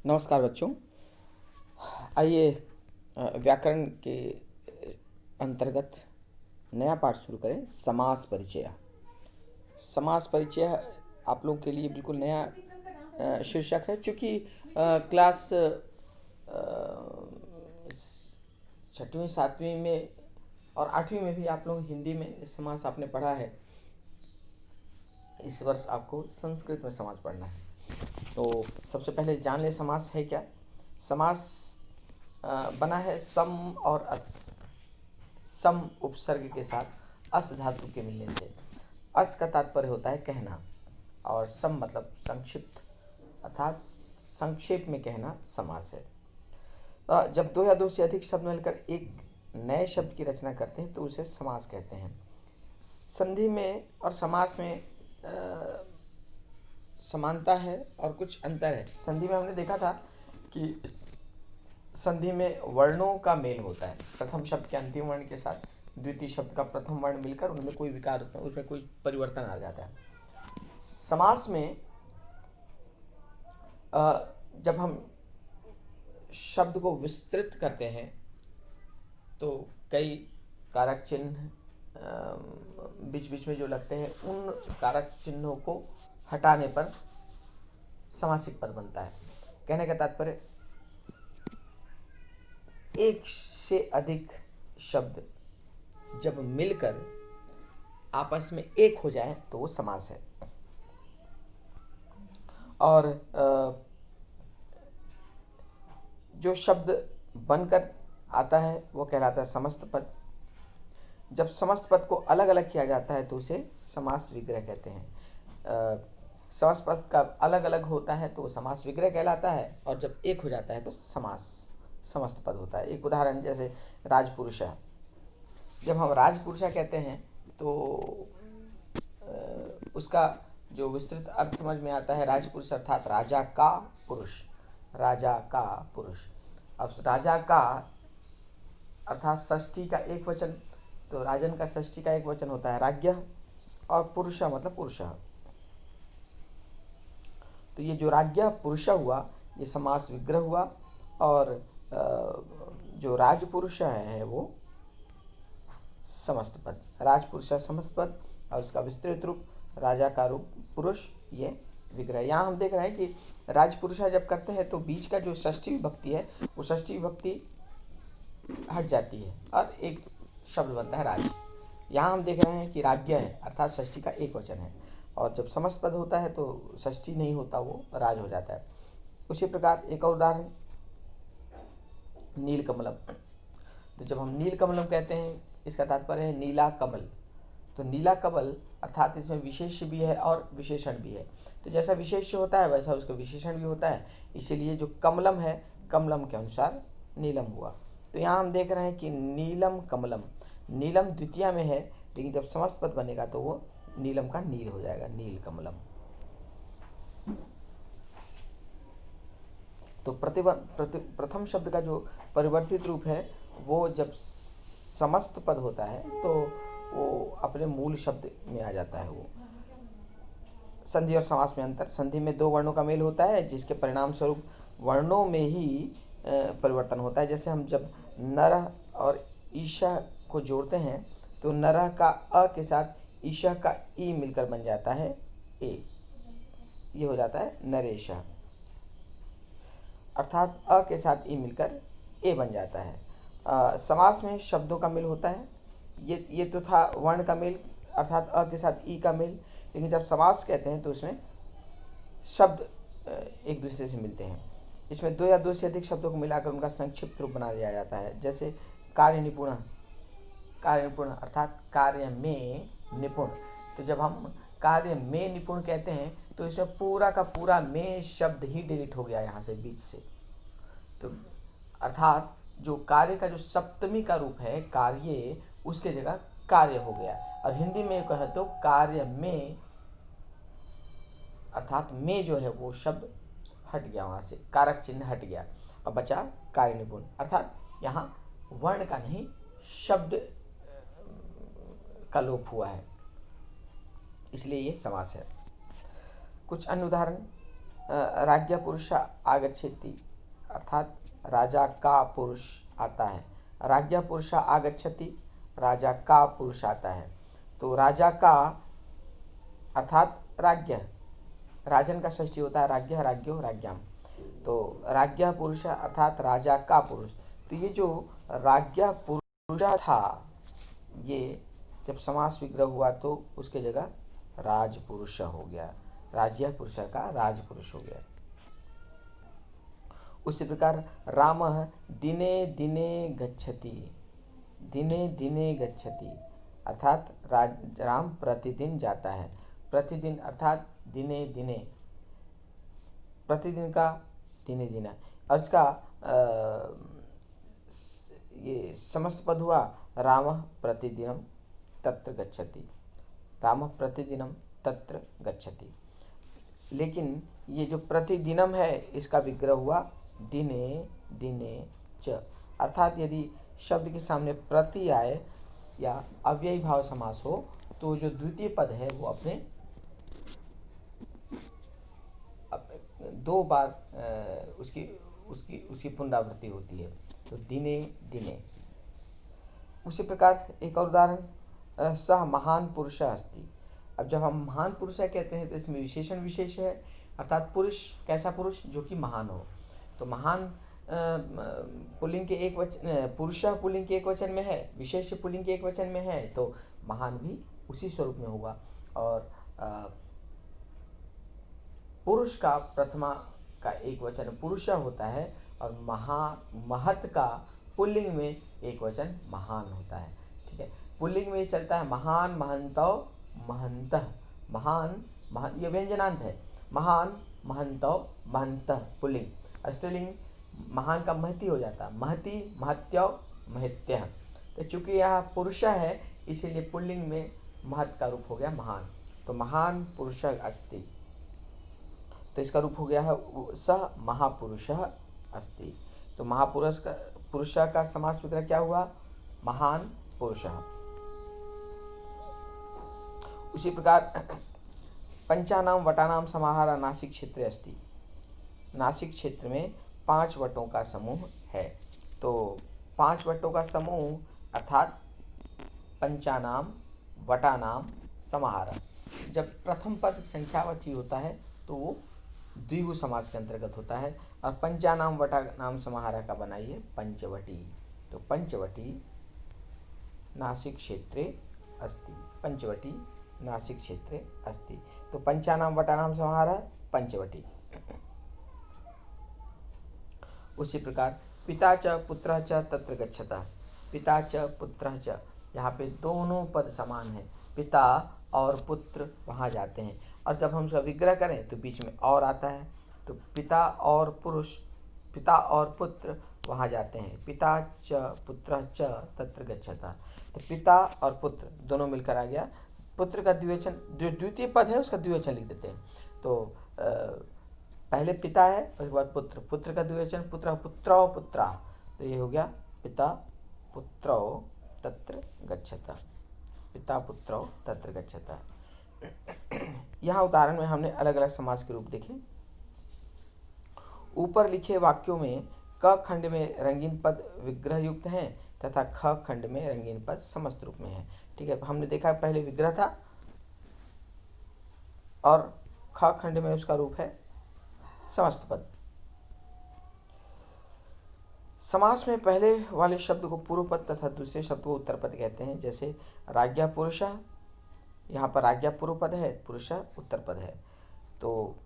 नमस्कार बच्चों। आइए व्याकरण के अंतर्गत नया पाठ शुरू करें। समास परिचय। समास परिचय आप लोगों के लिए बिल्कुल नया शीर्षक है, क्योंकि क्लास 6वीं 7वीं में और 8वीं में भी आप लोग हिंदी में समास आपने पढ़ा है। इस वर्ष आपको संस्कृत में समास पढ़ना है। तो सबसे पहले जान ले समास है क्या। समास बना है सम और अस। सम उपसर्ग के साथ अस धातु के मिलने से। अस का तात्पर्य होता है कहना, और सम मतलब संक्षिप्त, अर्थात संक्षेप में कहना समास है। जब दो या दो से अधिक शब्द मिलकर एक नए शब्द की रचना करते हैं तो उसे समास कहते हैं। संधि में और समास में समानता है और कुछ अंतर है। संधि में हमने देखा था कि संधि में वर्णों का मेल होता है। प्रथम शब्द के अंतिम वर्ण के साथ द्वितीय शब्द का प्रथम वर्ण मिलकर उनमें कोई विकार होता है, उसमें कोई परिवर्तन आ जाता है। समास में जब हम शब्द को विस्तृत करते हैं तो कई कारक चिन्ह बीच बीच में जो लगते हैं, उन कारक चिन्हों को हटाने पर समासिक पद बनता है। कहने का तात्पर्य, एक से अधिक शब्द जब मिलकर आपस में एक हो जाए तो वो समास है। और जो शब्द बनकर आता है वो कहलाता है समस्त पद। जब समस्त पद को अलग अलग किया जाता है तो उसे समास विग्रह कहते हैं। समस्त पद का अलग अलग होता है तो वो समास विग्रह कहलाता है, और जब एक हो जाता है तो समास समस्त पद होता है। एक उदाहरण, जैसे राजपुरुषा। जब हम राजपुरुषा कहते हैं तो उसका जो विस्तृत अर्थ समझ में आता है, राजपुरुष अर्थात राजा का पुरुष। राजा का पुरुष। अब राजा का अर्थात षष्ठी का एक वचन, तो राजन का षष्ठी का एक वचन होता है राज्ञः, और पुरुष मतलब पुरुष। तो ये जो राज्ञः पुरुष हुआ ये समास विग्रह हुआ, और जो राजपुरुष है वो समस्त पद। राजपुरुष समस्त पद और उसका विस्तृत रूप राजा का रूप पुरुष, ये विग्रह। यहाँ हम देख रहे हैं कि राजपुरुष जब करते हैं तो बीच का जो षष्ठी विभक्ति है वो षष्ठी विभक्ति हट जाती है और एक शब्द बनता है राज। यहाँ हम देख रहे हैं कि राज्ञः है अर्थात षष्ठी का एक वचन है, और जब समस्त पद होता है तो षष्ठी नहीं होता, वो राज हो जाता है। उसी प्रकार एक और उदाहरण, नीलकमलम। तो जब हम नीलकमलम कहते हैं इसका तात्पर्य है नीला कमल। तो नीला कमल अर्थात इसमें विशेष भी है और विशेषण भी है। तो जैसा विशेष होता है वैसा उसका विशेषण भी होता है, इसीलिए जो कमलम है कमलम के अनुसार नीलम हुआ। तो यहाँ हम देख रहे हैं कि नीलम कमलम। नीलम द्वितीया में है, लेकिन जब समस्त पद बनेगा तो वो नीलम का नील हो जाएगा, नील कमलम। तो प्रथम शब्द का जो परिवर्तित रूप है वो जब समस्त पद होता है तो वो अपने मूल शब्द में आ जाता है। वो संधि और समास में अंतर। संधि में दो वर्णों का मेल होता है जिसके परिणाम स्वरूप वर्णों में ही परिवर्तन होता है। जैसे हम जब नरह और ईशा को जोड़ते हैं तो नरह का अ के साथ ईशा का ई मिलकर बन जाता है ए, ये हो जाता है नरेशा, अर्थात अ के साथ ई मिलकर ए बन जाता है। समास में शब्दों का मेल होता है, ये तो था वर्ण का मेल अर्थात अ के साथ ई का मेल, लेकिन जब समास कहते हैं तो उसमें शब्द एक दूसरे से मिलते हैं। इसमें दो या दो से अधिक शब्दों को मिलाकर उनका संक्षिप्त रूप बना दिया जाता है। जैसे कार्य निपुण। कार्य निपुण अर्थात कार्य में निपुण। तो जब हम कार्य में निपुण कहते हैं तो इसमें पूरा का पूरा में शब्द ही डिलीट हो गया यहाँ से बीच से। तो अर्थात जो कार्य का जो सप्तमी का रूप है कार्य, उसके जगह कार्य हो गया। और हिंदी में कहें तो कार्य में अर्थात में जो है वो शब्द हट गया, वहाँ से कारक चिन्ह हट गया और बचा कार्य निपुण। अर्थात यहाँ वर्ण का नहीं शब्द का लोप हुआ है, इसलिए ये समास है। कुछ अन्य उदाहरण, राज्ञ पुरुष आगच्छति, अर्थात राजा का पुरुष आता है। राज्ञ पुरुष आगच्छति, राजा का पुरुष आता है। तो राजा का अर्थात राज्ञ, राजन का षष्ठी होता है राज्ञ, राज्ञो, राज्ञाम। तो राज्ञ पुरुष अर्थात राजा का पुरुष। तो ये जो राज्ञ पुरुष था, ये जब समास विग्रह हुआ तो उसके जगह राजपुरुष हो गया, राज्य पुरुष का राजपुरुष हो गया। उसी प्रकार रामः दिने दिने गच्छति, दिने दिने गच्छति अर्थात राम प्रतिदिन जाता है। प्रतिदिन अर्थात दिने दिने, प्रतिदिन का दिने दिना, और इसका ये समस्त पद हुआ रामः प्रतिदिनम तत्र गच्छति, रामः प्रतिदिनम तत्र गच्छति। लेकिन ये जो प्रतिदिनम है इसका विग्रह हुआ दिने दिने च, अर्थात यदि शब्द के सामने प्रति आए या अव्ययी भाव समास हो तो जो द्वितीय पद है वो अपने दो बार उसकी पुनरावृत्ति होती है। तो दिने दिने। उसी प्रकार एक और उदाहरण, सह महान पुरुष अस्ति। अब जब हम महान पुरुष कहते हैं तो इसमें विशेषण विशेष है, अर्थात पुरुष कैसा पुरुष, जो कि महान हो। तो महान पुल्लिंग के एक वचन, पुरुष पुल्लिंग के एक वचन में है, विशेष पुल्लिंग के एक वचन में है, तो महान भी उसी स्वरूप में होगा। और पुरुष का प्रथमा का एक वचन पुरुष होता है और महत का पुल्लिंग में एक वचन महान होता है। ठीक है, पुल्लिंग में चलता है महान, महंतो, महंतः। महान महान ये व्यंजनांत है, महान, महंतो, महंतः पुल्लिंग। स्त्रीलिंग महान का महती हो जाता है, महती, महत्यो, महत्यः। तो चूंकि यहाँ पुरुष है इसीलिए पुल्लिंग में महत का रूप हो गया महान। तो महान पुरुष अस्ति, तो इसका रूप हो गया है सह महापुरुष अस्ति। तो महापुरुष का पुरुष का समास विग्रह क्या हुआ, महान पुरुष। उसी प्रकार पंचानाम वटानाम समाहार नासिक क्षेत्र अस्ति। नासिक क्षेत्र में 5 वटों का समूह है। तो 5 वटों का समूह अर्थात पंचानाम वटानाम समाहार। जब प्रथम पद संख्यावाची होता है तो वो द्विगु समास के अंतर्गत होता है। और पंचानाम वटानाम समाहार का बनाइए पंचवटी। तो पंचवटी नासिक क्षेत्रे अस्ति, पंचवटी नासिक क्षेत्रे अस्ति। तो पंचानाम वटानाम समाहार पंचवटी। उसी प्रकार पिता च पुत्रः च तत्र गच्छतः। पिता च पुत्रः च, यहाँ पे दोनों पद समान हैं, पिता और पुत्र वहाँ जाते हैं। और जब हम उसका विग्रह करें तो बीच में और आता है, तो पिता और पुरुष, पिता और पुत्र वहाँ जाते हैं। पिता च पुत्रः च तत्र गच्छतः। तो पिता और पुत्र दोनों मिलकर आ गया। पुत्र का द्विवचन, जो द्वितीय पद है उसका द्विवचन लिख देते हैं। तो पहले पिता है उसके बाद पुत्र, पुत्र का द्विवचन पुत्र, पुत्रो पुत्रा। तो ये हो गया पिता पुत्रो तत्र गच्छतः, पिता पुत्रो तत्र गच्छतः। यहाँ उदाहरण में हमने अलग अलग समास के रूप देखे। ऊपर लिखे वाक्यों में क खंड में रंगीन पद विग्रह युक्त हैं तथा ख खंड में रंगीन पद समस्त रूप में है। ठीक है, हमने देखा पहले विग्रह था और ख खंड में उसका रूप है समस्त पद। समास में पहले वाले शब्द को पूर्व पद तथा दूसरे शब्द को उत्तर पद कहते हैं। जैसे राज्ञा पुरुष, यहाँ पर राज्ञा पूर्व पद है, पुरुष उत्तर पद है। तो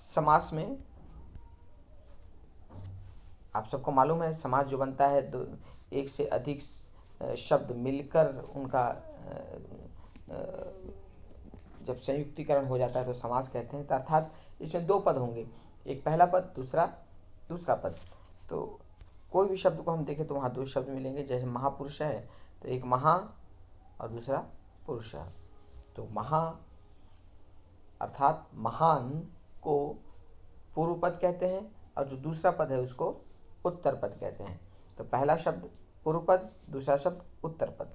समास में आप सबको मालूम है समास जो बनता है एक से अधिक शब्द मिलकर उनका जब संयुक्तिकरण हो जाता है तो समास कहते हैं। तो अर्थात इसमें 2 पद होंगे, एक पहला पद, दूसरा पद। तो कोई भी शब्द को हम देखें तो वहाँ 2 शब्द मिलेंगे। जैसे महापुरुष है तो एक महा और दूसरा पुरुष है। तो महा अर्थात महान को पूर्व पद कहते हैं और जो दूसरा पद है उसको उत्तर पद कहते हैं। तो पहला शब्द पूर्व पद, दूसरा शब्द उत्तर पद।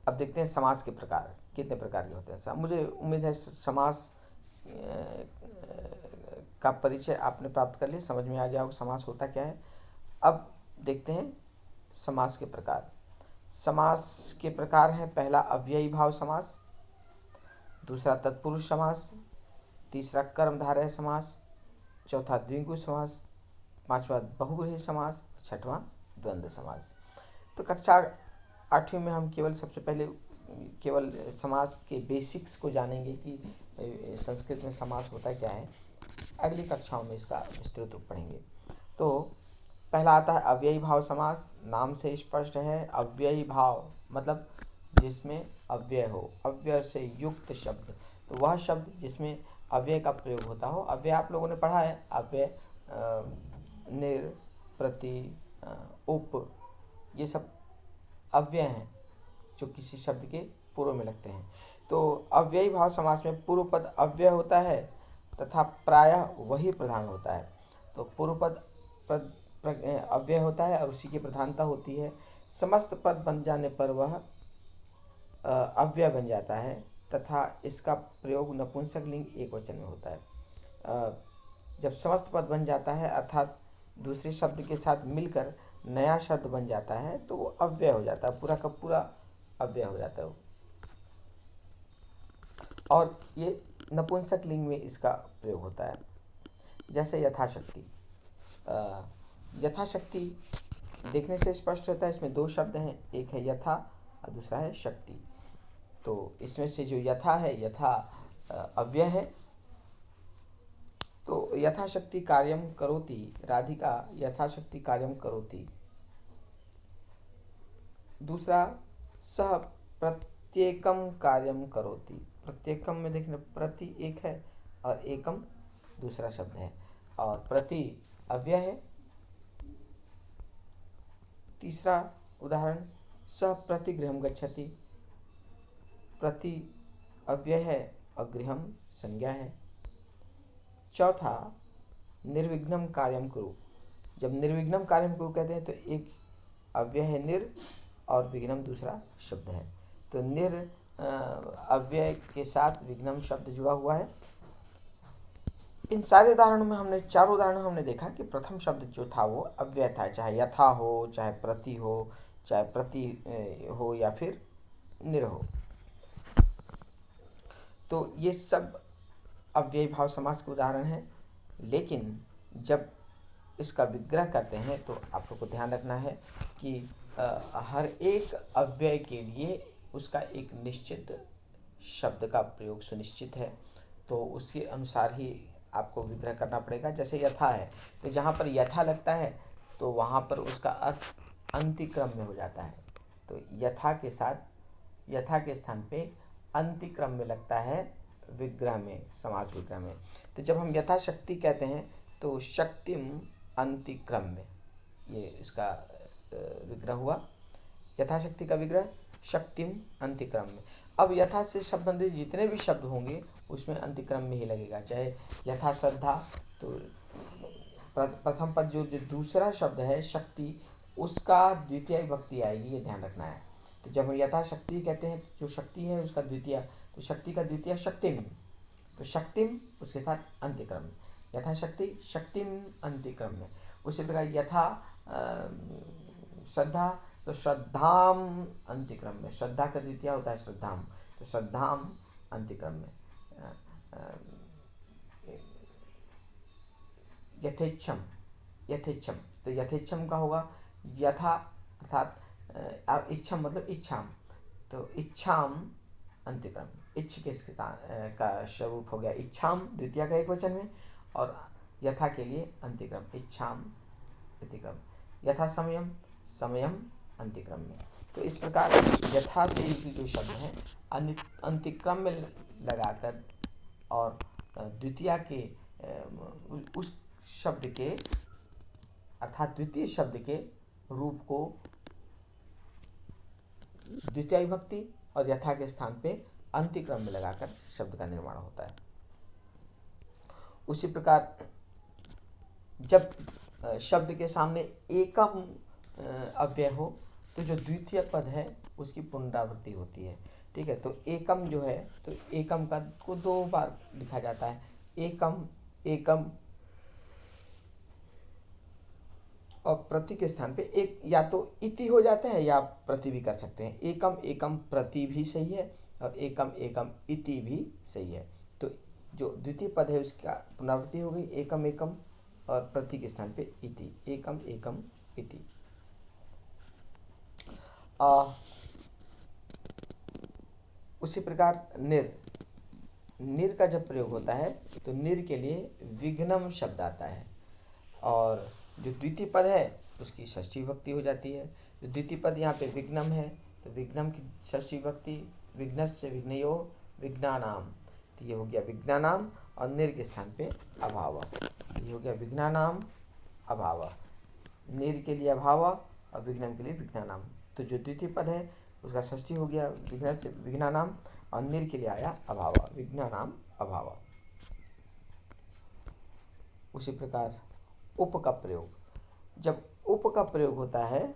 अब देखते हैं समास के प्रकार कितने प्रकार के होते हैं। मुझे उम्मीद है समास का परिचय आपने प्राप्त कर लिया, समझ में आ गया होगा समास होता क्या है। अब देखते हैं समास के प्रकार। समास के प्रकार हैं, पहला अव्ययी भाव समास, दूसरा तत्पुरुष समास, तीसरा कर्मधारय समास, चौथा द्विगु समास, पांचवा बहुव्रीहि समास, छठवां द्वंद्व समास। तो कक्षा 8वीं में हम सबसे पहले केवल समास के बेसिक्स को जानेंगे कि संस्कृत में समास होता क्या है। अगली कक्षाओं में इसका विस्तृत रूप पढ़ेंगे। तो पहला आता है अव्ययी भाव समास। नाम से स्पष्ट है, अव्ययी भाव मतलब जिसमें अव्यय हो, अव्यय से युक्त शब्द। तो वह शब्द जिसमें अव्यय का प्रयोग होता हो। अव्यय आप लोगों ने पढ़ा है, अव्यय निर, प्रति, उप, ये सब अव्यय हैं जो किसी शब्द के पूर्व में लगते हैं। तो अव्ययी भाव समास में पूर्व पद अव्यय होता है तथा प्रायः वही प्रधान होता है। तो पूर्व पद अव्यय होता है और उसी की प्रधानता होती है। समस्त पद बन जाने पर वह अव्यय बन जाता है तथा इसका प्रयोग नपुंसक लिंग एकवचन में होता है। जब समस्त पद बन जाता है अर्थात दूसरे शब्द के साथ मिलकर नया शब्द बन जाता है तो वो अव्यय हो जाता है, पूरा का पूरा अव्यय हो जाता है। और ये नपुंसक लिंग में इसका प्रयोग होता है। जैसे यथाशक्ति। यथाशक्ति देखने से स्पष्ट होता है, इसमें दो शब्द हैं, एक है यथा और दूसरा है शक्ति। तो इसमें से जो यथा है, यथा अव्यय है। तो यथाशक्ति कार्यम करोति, राधिका यथाशक्ति कार्यम करोति। दूसरा सह प्रत्येकम कार्यम करोति। प्रत्येकम में देखना प्रति एक है और एकम दूसरा शब्द है और प्रति अव्यय है। तीसरा उदाहरण सह प्रतिगृहम गच्छति। प्रति अव्यय है और गृहम संज्ञा है। चौथा निर्विघ्नम कार्यम कुरु। जब निर्विघ्नम कार्यम कुरु कहते हैं तो एक अव्यय है निर और विघ्नम दूसरा शब्द है। तो निर अव्यय के साथ विघ्नम शब्द जुड़ा हुआ है। इन सारे उदाहरणों में हमने चारों उदाहरणों हमने देखा कि प्रथम शब्द जो था वो अव्यय था, चाहे यथा हो, चाहे प्रति हो, चाहे प्रति हो या फिर निर हो। तो ये सब अव्ययी भाव समास के उदाहरण हैं। लेकिन जब इसका विग्रह करते हैं तो आप लोग को ध्यान रखना है कि हर एक अव्यय के लिए उसका एक निश्चित शब्द का प्रयोग सुनिश्चित है, तो उसके अनुसार ही आपको विग्रह करना पड़ेगा। जैसे यथा है तो जहाँ पर यथा लगता है तो वहाँ पर उसका अर्थ अंतिक्रम में हो जाता है। तो यथा के साथ, यथा के स्थान पे अंतिक्रम में लगता है विग्रह में, समास विग्रह में। तो जब हम यथाशक्ति कहते हैं तो शक्तिम अंतिक्रम में, ये इसका विग्रह हुआ। यथाशक्ति का विग्रह शक्तिम अंतिक्रम में। अब यथा से संबंधित जितने भी शब्द होंगे उसमें अंतिक्रम में ही लगेगा। चाहे यथा श्रद्धा, तो प्रथम पद जो दूसरा शब्द है शक्ति, उसका द्वितीय विभक्ति आएगी, ये ध्यान रखना है। तो जब हम यथाशक्ति कहते हैं जो शक्ति है उसका द्वितीय, तो शक्ति का द्वितीय शक्तिम, तो शक्तिम उसके साथ अंतिक्रम, यथाशक्ति शक्तिम अंतिक्रम में। उसी प्रकार यथा श्रद्धा, तो श्रद्धाम अंतिक्रम में, श्रद्धा का द्वितीय होता है श्रद्धाम, तो श्रद्धाम अंतिक्रम में। यथेच्छम, यथेच्छम, तो यथेच्छम का होगा यथा अर्थात इच्छम मतलब इच्छाम, तो इच्छाम अंतिक्रम, इच्छ किसके का स्वरूप हो गया इच्छाम द्वितीय का एक वचन में, और यथा के लिए अंतिक्रम इच्छाम अंतिक्रम, यथा समयम समयम अंतिक्रम में। तो इस प्रकार यथा से ही जो शब्द हैं अंतिक्रम में लगाकर और द्वितीय के उस शब्द के अर्थात द्वितीय शब्द के रूप को द्वितीय विभक्ति और यथा के स्थान पे अंतिक्रम में लगाकर शब्द का निर्माण होता है। उसी प्रकार जब शब्द के सामने एकम अव्यय हो तो जो द्वितीय पद है उसकी पुनरावृत्ति होती है। ठीक है, तो एकम जो है, तो एकम का को 2 बार लिखा जाता है। एकम एकम और प्रति के स्थान पे एक या तो इति हो जाता है या प्रति भी कर सकते हैं। एकम एकम प्रति भी सही है और एकम एकम इति भी सही है। तो जो द्वितीय पद है उसका पुनरावृत्ति हो गई एकम एकम और प्रति के स्थान पे इति, एकम एकम इति। उसी प्रकार निर का जब प्रयोग होता है तो निर के लिए विघ्नम शब्द आता है और जो द्वितीय पद है उसकी षष्ठी विभक्ति हो जाती है। जो द्वितीय पद यहाँ पे विघ्नम है तो विघ्नम की षष्ठी विभक्ति विघ्नस्य विघ्नयो विघ्नानाम, तो ये हो गया विघ्नानाम और निर के स्थान पे अभाव, ये हो गया विघ्नानाम अभाव। निर के लिए अभाव और विघ्नम के लिए विघ्नानाम। तो जो द्वितीय पद है उसका षष्ठी हो गया विघ्नस्य विघ्नानाम और निर के लिए आया अभाव, विघ्नानाम अभाव। उसी प्रकार उप का प्रयोग, जब उप का प्रयोग होता है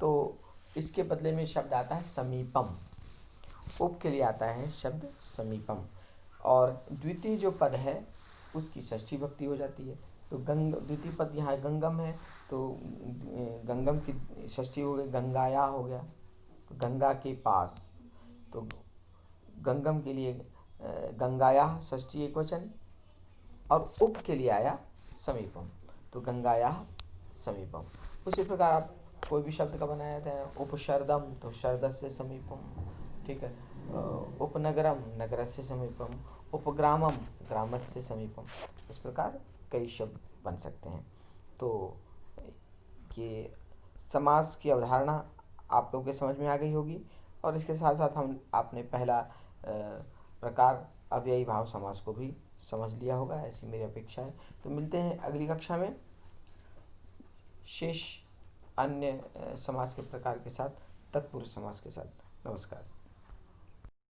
तो इसके बदले में शब्द आता है समीपम। उप के लिए आता है शब्द समीपम और द्वितीय जो पद है उसकी षष्ठी विभक्ति हो जाती है। तो द्वितीय पद यहाँ गंगम है तो गंगम की षष्ठी हो गई गंगाया हो गया, तो गंगा के पास, तो गंगम के लिए गंगाया षष्ठी एकवचन और उप के लिए आया समीपम, तो गंगाया समीपम। उसी प्रकार आप कोई भी शब्द का बनाया था उपशर्दम तो शर्दस्य समीपम, ठीक है, उपनगरम नगरस्य समीपम, उपग्रामम ग्रामस्य समीपम। इस प्रकार कई शब्द बन सकते हैं। तो ये समास की अवधारणा आप लोगों के समझ में आ गई होगी और इसके साथ साथ हम आपने पहला प्रकार अव्ययी भाव समास को भी समझ लिया होगा, ऐसी मेरी अपेक्षा है। तो मिलते हैं अगली कक्षा में शेष अन्य समास के प्रकार के साथ, तत्पुरुष समास के साथ। नमस्कार।